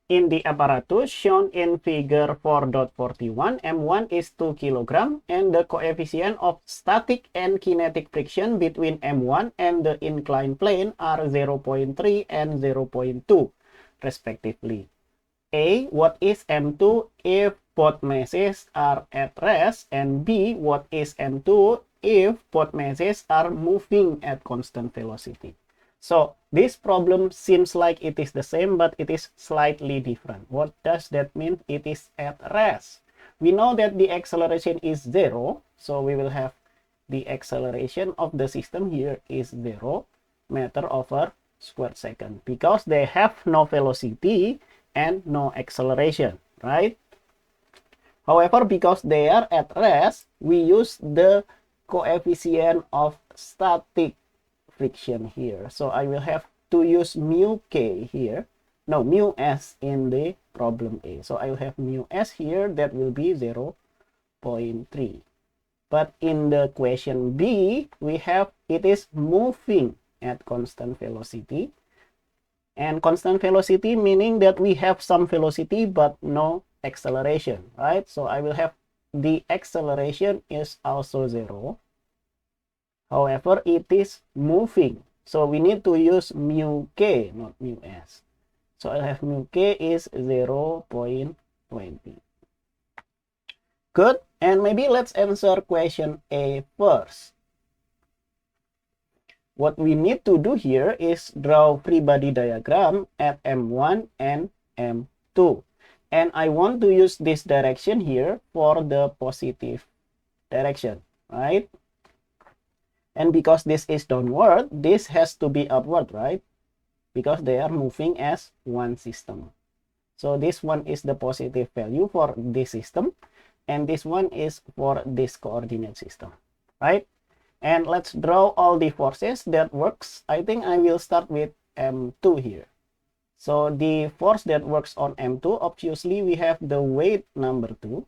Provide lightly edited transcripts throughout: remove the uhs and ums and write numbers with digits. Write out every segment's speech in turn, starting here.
In the apparatus shown in figure 4.41, M1 is 2 kg and the coefficient of static and kinetic friction between M1 and the inclined plane are 0.3 and 0.2 respectively. A. What is M2 if both masses are at rest? And B. What is M2 if both masses are moving at constant velocity? So this problem seems like it is the same, but it is slightly different. What does that mean? It is at rest. We know that the acceleration is 0, so we will have the acceleration of the system here is 0 meter over square second because they have no velocity and no acceleration, right? However, because they are at rest, we use the coefficient of static friction here. So I will have to use mu k here. No, mu s in the problem A. So I will have mu s here, that will be 0.3. But in the question B, we have it is moving at constant velocity. And constant velocity meaning that we have some velocity but no acceleration, right? So I will have the acceleration is also 0. However, it is moving. So we need to use mu k, not mu s. So I have mu k is 0.20. Good. And maybe let's answer question A first. What we need to do here is draw free body diagram at M1 and M2. And I want to use this direction here for the positive direction, right? And because this is downward, this has to be upward, right? Because they are moving as one system. So this one is the positive value for this system. And this one is for this coordinate system, right? And let's draw all the forces that works. I think I will start with M2 here. So the force that works on M2, obviously we have the weight number 2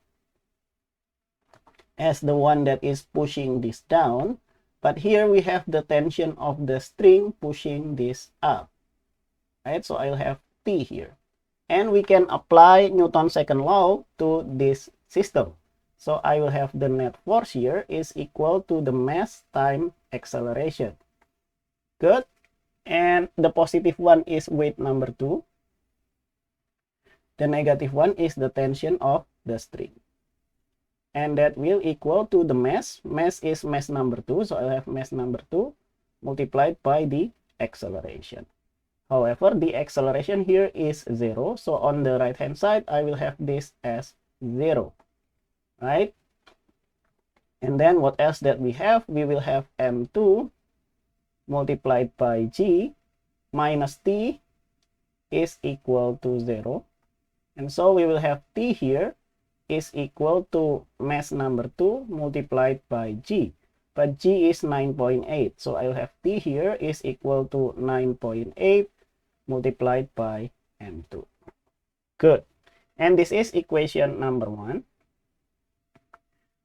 as the one that is pushing this down. But here we have the tension of the string pushing this up, right? So I'll have T here. And we can apply Newton's second law to this system. So I will have the net force here is equal to the mass times acceleration. Good. And the positive one is weight number 2. The negative one is the tension of the string. And that will equal to the mass. Mass is mass number 2. So I'll have mass number 2 multiplied by the acceleration. However, the acceleration here is 0. So on the right hand side, I will have this as 0. Right? And then what else that we have? We will have M2 multiplied by G minus T is equal to 0. And so we will have T here is equal to mass number 2 multiplied by G. But G is 9.8. So I will have T here is equal to 9.8 multiplied by M2. Good. And this is equation number 1.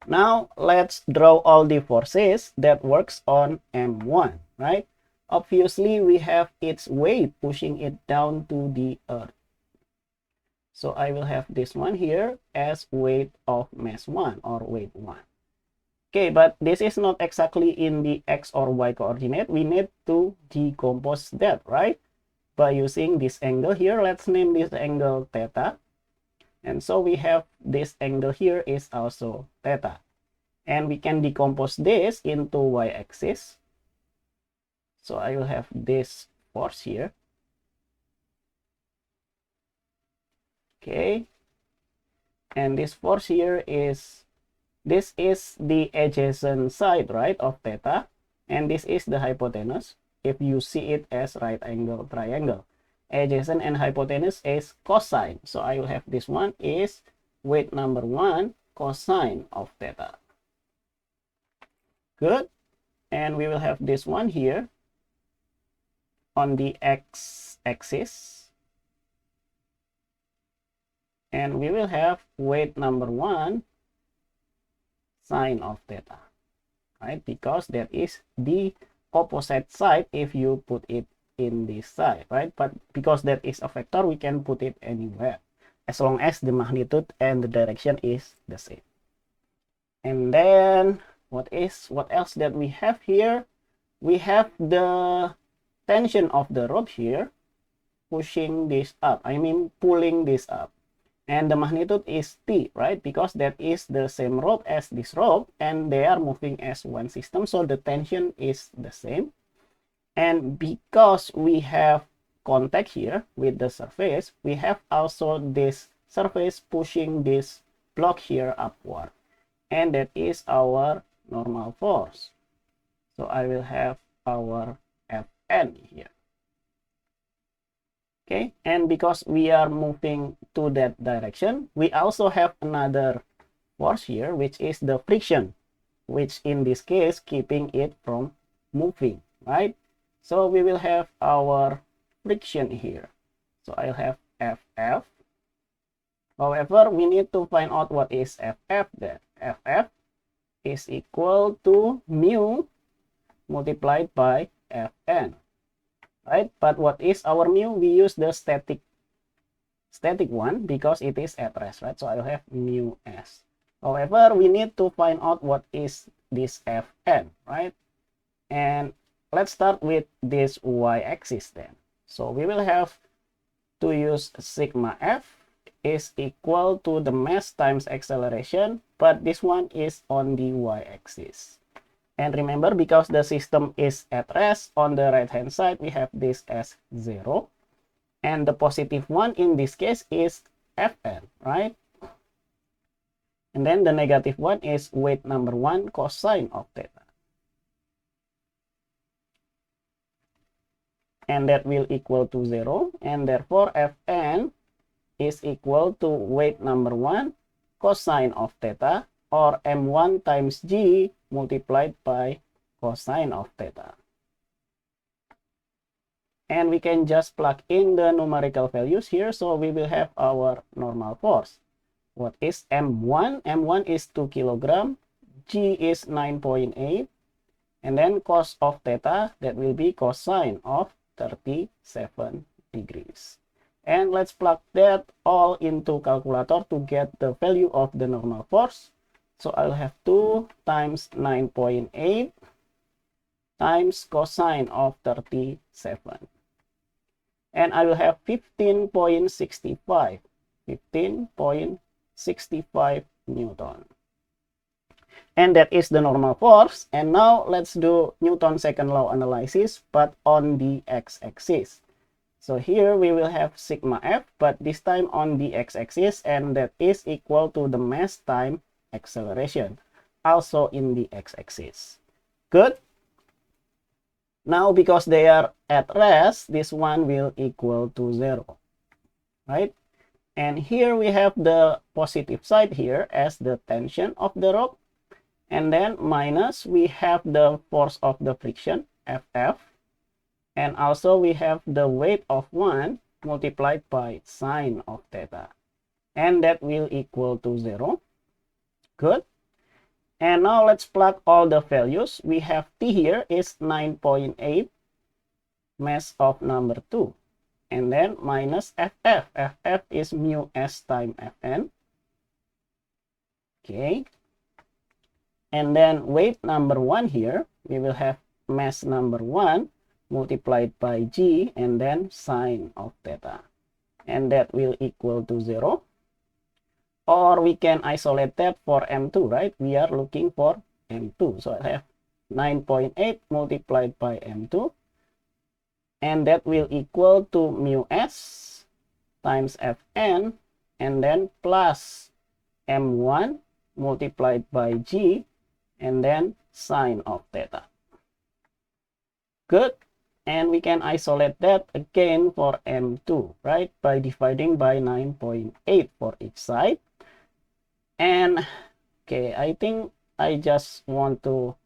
Now let's draw all the forces that works on M1, right? Obviously, we have its weight pushing it down to the earth. So I will have this one here as weight of mass 1 or weight 1. Okay, but this is not exactly in the X or Y coordinate. We need to decompose that, right? By using this angle here, let's name this angle theta. And so we have this angle here is also theta. And we can decompose this into y-axis. So I will have this force here. Okay. And this force here is, this is the adjacent side, right, of theta. And this is the hypotenuse. If you see it as right angle triangle. Adjacent and hypotenuse is cosine. So I will have this one is weight number 1 cosine of theta. Good. And we will have this one here on the x-axis. And we will have weight number 1 sine of theta. Right? Because that is the opposite side if you put it in this side, right? But because that is a vector, we can put it anywhere as long as the magnitude and the direction is the same. And then what else that we have here? We have the tension of the rope here, pushing this up, pulling this up. And the magnitude is T, right? Because that is the same rope as this rope, and they are moving as one system, so the tension is the same. And because we have contact here with the surface, we have also this surface pushing this block here upward, and that is our normal force. So I will have our Fn here. Okay, and because we are moving to that direction, we also have another force here, which is the friction, which in this case keeping it from moving, right? So we will have our friction here. So I'll have Ff. However, we need to find out what is Ff then. Ff is equal to mu multiplied by Fn. Right, but what is our mu? We use the static one because it is at rest, right? So I will have mu s. However, we need to find out what is this Fn, right? And let's start with this y-axis then. So we will have to use sigma f is equal to the mass times acceleration, but this one is on the y-axis. And remember, because the system is at rest, on the right hand side we have this as 0, and the positive one in this case is Fn, right? And then the negative one is weight number 1 cosine of theta, and that will equal to 0, and therefore Fn is equal to weight number 1 cosine of theta, or m1 times g multiplied by cosine of theta. And we can just plug in the numerical values here, so we will have our normal force. What is m1? M1 is 2 kilogram, g is 9.8, and then cos of theta, that will be cosine of 37 degrees. And let's plug that all into calculator to get the value of the normal force. So I'll have 2 times 9.8 times cosine of 37. And I will have 15.65. 15.65 Newton. And that is the normal force. And now let's do Newton's second law analysis, but on the x-axis. So here we will have sigma f, but this time on the x-axis, and that is equal to the mass time acceleration, also in the x-axis. Good. Now because they are at rest, this one will equal to 0, right? And here we have the positive side here as the tension of the rope, and then minus we have the force of the friction, Ff, and also we have the weight of 1 multiplied by sine of theta, and that will equal to 0. Good. And now let's plug all the values. We have T here is 9.8 mass of number 2. And then minus Ff. Ff is mu s times Fn. Okay. And then weight number 1 here, we will have mass number 1 multiplied by g and then sine of theta. And that will equal to 0. Or we can isolate that for m2, right? We are looking for m2. So I have 9.8 multiplied by m2. And that will equal to mu s times Fn, and then plus m1 multiplied by g, and then sine of theta. Good. And we can isolate that again for m2, right? By dividing by 9.8 for each side. And okay, I think I just want to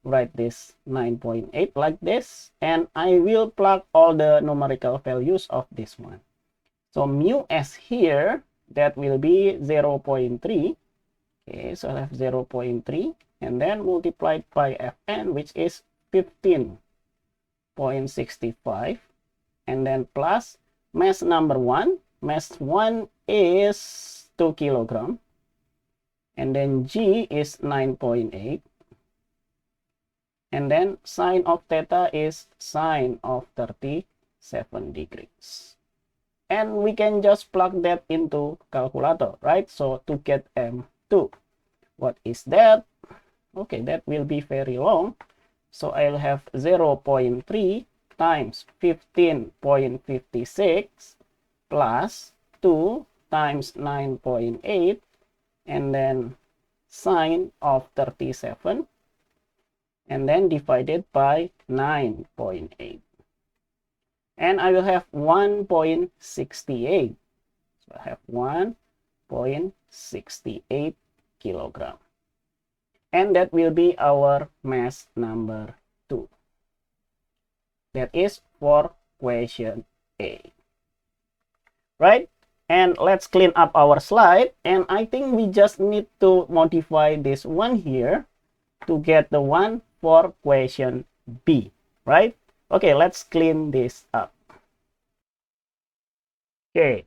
write this 9.8 like this, and I will plug all the numerical values of this one. So mu s here, that will be 0.3. Okay, so I have 0.3, and then multiplied by Fn, which is 15.65. and then plus mass number 1. Mass 1 is 2 kilogram, and then G is 9.8, and then sine of theta is sine of 37 degrees. And we can just plug that into calculator, right? So to get M2, what is that? Okay, that will be very long. So I'll have 0.3 times 15.56 plus 2 times 9.8, and then sine of 37, and then divided by 9.8. And I will have 1.68. So I have 1.68 kilogram. And that will be our mass number 2. That is for question A. Right? And let's clean up our slide. And I think we just need to modify this one here to get the one for question B. Right? Okay, let's clean this up. Okay.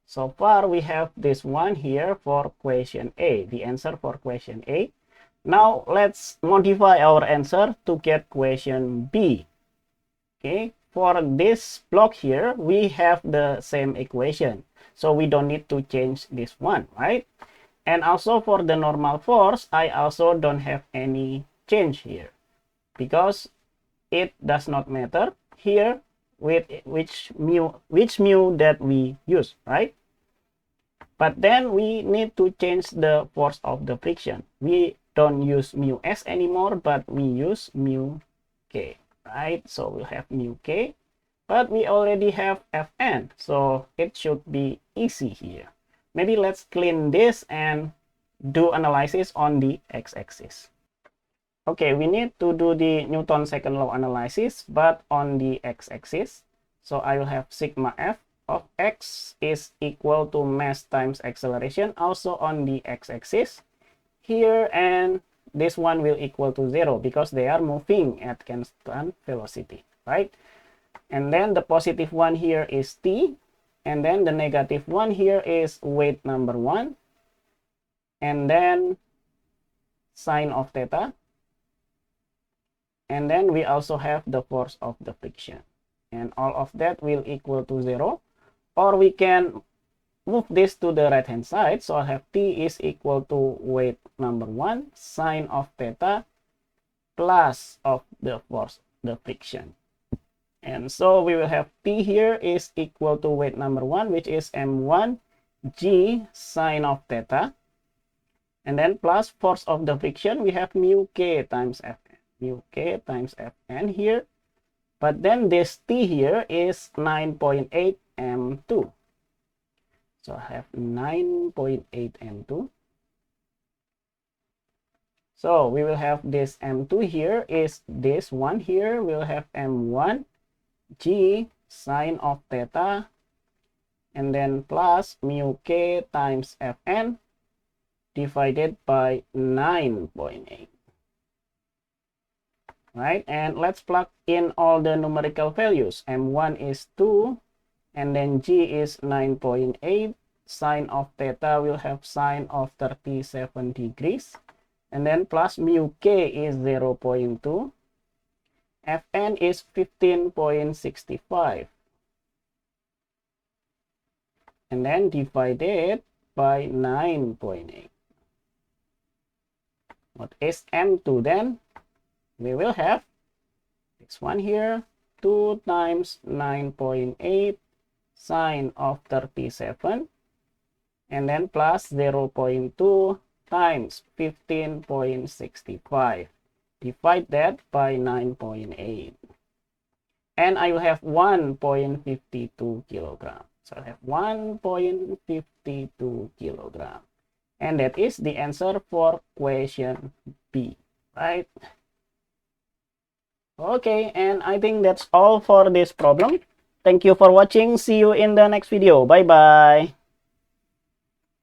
So far we have this one here for question A, the answer for question A. Now let's modify our answer to get question B. Okay, for this block here, we have the same equation. So we don't need to change this one, right? And also for the normal force, I also don't have any change here, because it does not matter here with which mu that we use, right? But then we need to change the force of the friction. We don't use mu s anymore, but we use mu k, right? So we'll have mu k, but we already have Fn, so it should be easy here. Maybe let's clean this and do analysis on the x-axis. Okay, we need to do the Newton second law analysis, but on the x-axis. So I will have sigma f of x is equal to mass times acceleration, also on the x-axis here, and this one will equal to 0 because they are moving at constant velocity, right? And then the positive one here is t, and then the negative one here is weight number 1, and then sine of theta, and then we also have the force of the friction, and all of that will equal to 0. Or we can move this to the right hand side. So I have t is equal to weight number 1 sine of theta plus of the force, the friction. And so we will have t here is equal to weight number 1, which is m1 g sine of theta, and then plus force of the friction, we have mu k times Fn, mu k times Fn here. But then this t here is 9.8 m2. So I have 9.8 m2. So we will have this m2 here is this one here. We'll have m1 g sine of theta, and then plus mu k times Fn divided by 9.8. Right? And let's plug in all the numerical values. m1 is 2, and then g is 9.8. Sine of theta will have sine of 37 degrees, and then plus mu k is 0.2. Fn is 15.65, and then divided by 9.8. What is m2 then? We will have this one here, 2 times 9.8 sine of 37, and then plus 0.2 times 15.65. Divide that by 9.8. And I will have 1.52 kilogram. So I have 1.52 kilogram. And that is the answer for question B, right? Okay, and I think that's all for this problem. Thank you for watching. See you in the next video. Bye-bye.